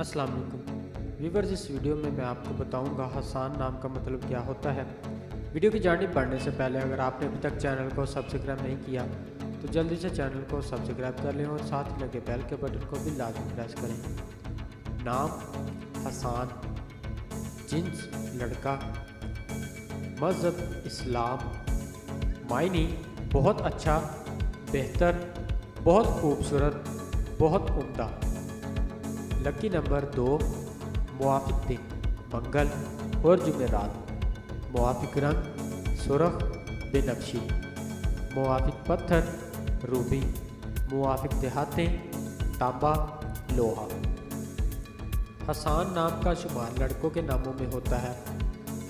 अस्सलाम वालेकुम व्यूवर्स, इस वीडियो में मैं आपको बताऊंगा हसान नाम का मतलब क्या होता है। वीडियो की जानिब बढ़ने से पहले अगर आपने अभी तक चैनल को सब्सक्राइब नहीं किया तो जल्दी से चैनल को सब्सक्राइब कर लें और साथ ही लगे बेल के बटन को भी लाजमी प्रेस करें। नाम हसान, जिन्स लड़का, मज़हब इस्लाम, मायनी बहुत अच्छा, बेहतर, बहुत खूबसूरत, बहुत उम्दा। लकी नंबर 2, मुआफिक दिन मंगल और जुमेरात। मुआफिक रंग सुरख बेनक्शी। मुआफिक पत्थर रूबी। मुआफिक देहातें तांबा लोहा। हसान नाम का शुमार लड़कों के नामों में होता है।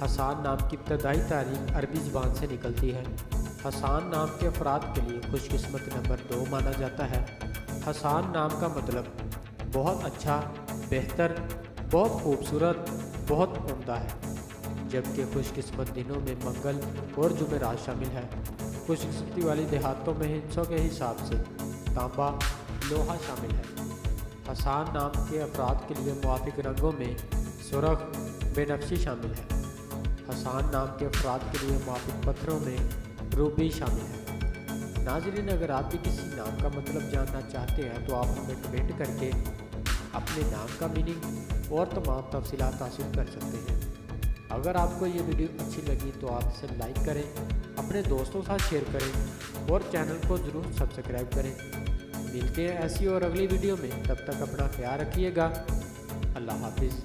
हसान नाम की इब्तदाई तारीख अरबी ज़बान से निकलती है। हसान नाम के अफराद के लिए खुशकिस्मत नंबर 2 माना जाता है। हसान नाम का मतलब बहुत अच्छा, बेहतर, बहुत खूबसूरत, बहुत उम्दा है, जबकि खुशकिस्मत दिनों में मंगल और जुमेरात शामिल है। खुशकिस्मती वाली देहातों में हिस्सों के हिसाब से तांबा लोहा शामिल है। हसान नाम के अफराद के लिए मुआफिक रंगों में सुरख बेनक्शी शामिल है। हसान नाम के अफराद के लिए मुआफिक पत्थरों में रूबी शामिल है। नाज़रीन, अगर आप भी किसी नाम का मतलब जानना चाहते हैं तो आप हमें कमेंट करके अपने नाम का मीनिंग और तमाम तफसीलात हासिल कर सकते हैं। अगर आपको ये वीडियो अच्छी लगी तो आप इसे लाइक करें, अपने दोस्तों के साथ शेयर करें और चैनल को ज़रूर सब्सक्राइब करें। मिलते हैं ऐसी और अगली वीडियो में, तब तक अपना ख्याल रखिएगा। अल्लाह हाफिज़।